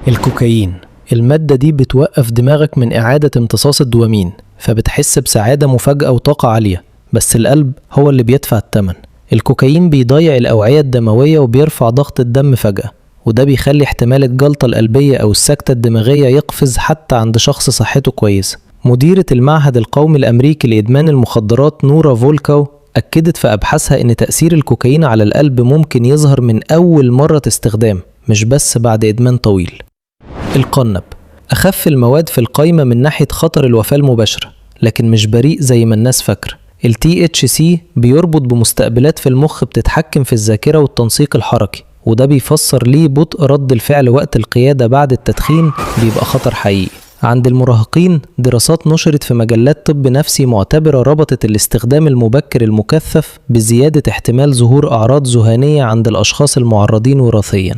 الكوكايين، المادة دي بتوقف دماغك من إعادة امتصاص الدوبامين، فبتحس بسعادة مفاجئة وطاقة عالية، بس القلب هو اللي بيدفع الثمن. الكوكايين بيضيع الأوعية الدموية وبيرفع ضغط الدم فجأة، وده بيخلي احتمال الجلطة القلبية أو السكتة الدماغية يقفز حتى عند شخص صحته كويسة. مديرة المعهد القومي الأمريكي لإدمان المخدرات نورا فولكاو أكدت في أبحاثها إن تأثير الكوكايين على القلب ممكن يظهر من أول مرة استخدام، مش بس بعد إدمان طويل. القنب أخف المواد في القايمة من ناحية خطر الوفاة المباشرة، لكن مش بريء زي ما الناس فاكرة. ال THC بيربط بمستقبلات في المخ بتتحكم في الذاكرة والتنسيق الحركي، وده بيفسر ليه بطء رد الفعل وقت القيادة بعد التدخين بيبقى خطر حقيقي. عند المراهقين دراسات نشرت في مجلات طب نفسي معتبرة ربطت الاستخدام المبكر المكثف بزيادة احتمال ظهور أعراض ذهانية عند الأشخاص المعرضين وراثيا.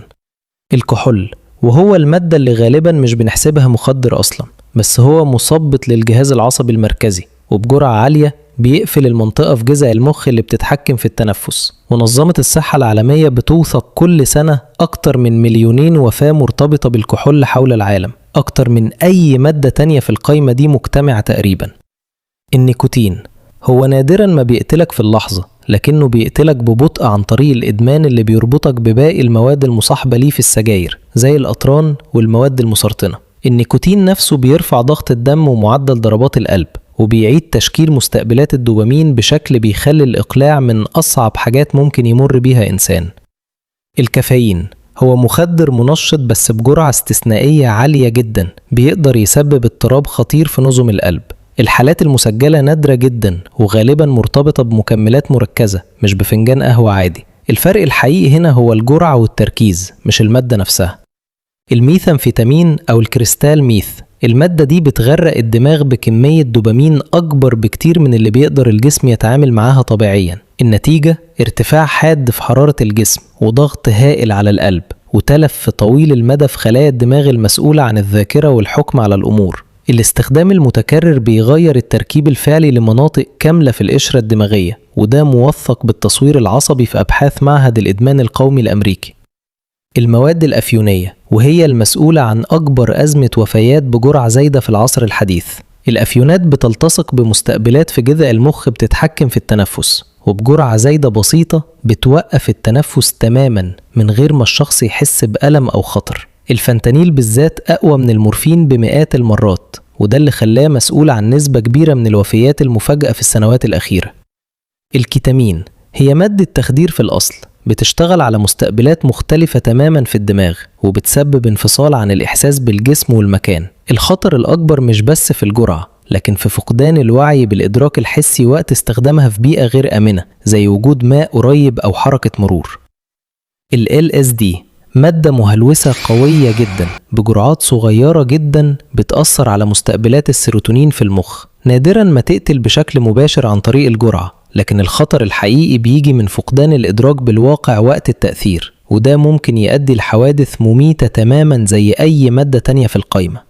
الكحول، وهو المادة اللي غالبا مش بنحسبها مخدر أصلا، بس هو مثبط للجهاز العصبي المركزي، وبجرعة عالية بيقفل المنطقة في جذع المخ اللي بتتحكم في التنفس. منظمة الصحة العالمية بتوثق كل سنة أكتر من 2,000,000 وفاة مرتبطة بالكحول حول العالم، أكتر من أي مادة تانية في القايمة دي مجتمعة تقريبا. النيكوتين هو نادرا ما بيقتلك في اللحظة، لكنه بيقتلك ببطء عن طريق الإدمان اللي بيربطك بباقي المواد المصاحبة ليه في السجاير زي الأطران والمواد المسرطنة. النيكوتين نفسه بيرفع ضغط الدم ومعدل ضربات القلب، وبيعيد تشكيل مستقبلات الدوبامين بشكل بيخلي الإقلاع من أصعب حاجات ممكن يمر بيها إنسان. الكافيين هو مخدر منشط بس بجرعة استثنائية عالية جدا، بيقدر يسبب اضطراب خطير في نظم القلب. الحالات المسجلة نادرة جدا وغالبا مرتبطة بمكملات مركزة مش بفنجان قهوة عادي. الفرق الحقيقي هنا هو الجرعة والتركيز مش المادة نفسها. الميثامفيتامين أو الكريستال ميث، المادة دي بتغرق الدماغ بكمية دوبامين أكبر بكتير من اللي بيقدر الجسم يتعامل معاها طبيعيا. النتيجة ارتفاع حاد في حرارة الجسم وضغط هائل على القلب وتلف طويل المدى في خلايا الدماغ المسؤولة عن الذاكرة والحكم على الأمور. الاستخدام المتكرر بيغير التركيب الفعلي لمناطق كاملة في القشرة الدماغية، وده موثق بالتصوير العصبي في أبحاث معهد الإدمان القومي الأمريكي. المواد الأفيونية، وهي المسؤولة عن أكبر أزمة وفيات بجرعة زايدة في العصر الحديث. الأفيونات بتلتصق بمستقبلات في جذع المخ بتتحكم في التنفس، وبجرعة زايدة بسيطة بتوقف التنفس تماما من غير ما الشخص يحس بألم أو خطر. الفنتانيل بالذات أقوى من المورفين بمئات المرات، وده اللي خلاه مسؤول عن نسبة كبيرة من الوفيات المفاجئة في السنوات الأخيرة. الكيتامين هي مادة تخدير في الأصل، بتشتغل على مستقبلات مختلفة تماما في الدماغ وبتسبب انفصال عن الإحساس بالجسم والمكان. الخطر الأكبر مش بس في الجرعة، لكن في فقدان الوعي بالإدراك الحسي وقت استخدامها في بيئة غير آمنة زي وجود ماء قريب أو حركة مرور. ال LSD مادة مهلوسة قوية جدا بجرعات صغيرة جدا بتأثر على مستقبلات السيروتونين في المخ. نادرا ما تقتل بشكل مباشر عن طريق الجرعة، لكن الخطر الحقيقي بيجي من فقدان الإدراك بالواقع وقت التأثير، وده ممكن يؤدي لحوادث مميتة تماما زي أي مادة تانية في القايمة.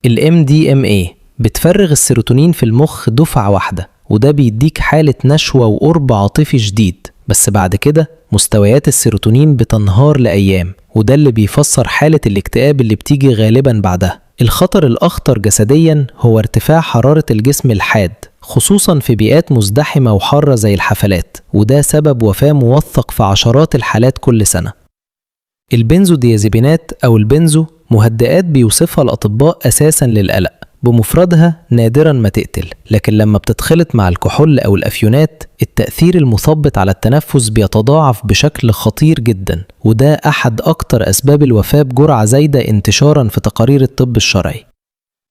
ال MDMA بتفرغ السيروتونين في المخ دفعة واحدة، وده بيديك حالة نشوة وقرب عاطفي شديد، بس بعد كده مستويات السيروتونين بتنهار لأيام، وده اللي بيفسر حالة الاكتئاب اللي بتيجي غالبا بعدها. الخطر الأخطر جسديا هو ارتفاع حرارة الجسم الحاد، خصوصا في بيئات مزدحمة وحارة زي الحفلات، وده سبب وفاة موثق في عشرات الحالات كل سنة. البنزوديازيبينات أو البنزو مهدئات بيوصفها الأطباء أساسا للقلق، بمفردها نادرا ما تقتل، لكن لما بتتخلط مع الكحول أو الأفيونات التأثير المثبط على التنفس بيتضاعف بشكل خطير جدا، وده أحد أكتر أسباب الوفاة بجرعة زايدة انتشارا في تقارير الطب الشرعي.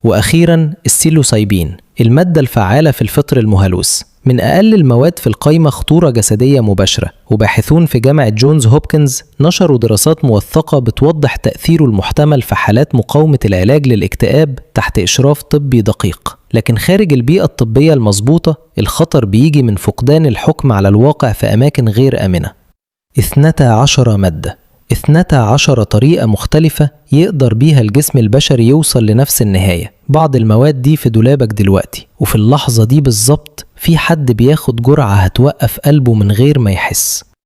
وأخيرا السيلوسايبين، المادة الفعالة في الفطر المهلوس، من أقل المواد في القايمة خطورة جسدية مباشرة، وباحثون في جامعة جونز هوبكنز نشروا دراسات موثقة بتوضح تأثيره المحتمل في حالات مقاومة العلاج للاكتئاب تحت إشراف طبي دقيق. لكن خارج البيئة الطبية المظبوطة الخطر بيجي من فقدان الحكم على الواقع في أماكن غير آمنة. 12 مادة، 12 طريقة مختلفة يقدر بيها الجسم البشري يوصل لنفس النهاية. بعض المواد دي في دولابك دلوقتي، وفي اللحظة دي بالظبط في حد بياخد جرعة هتوقف قلبه من غير ما يحس.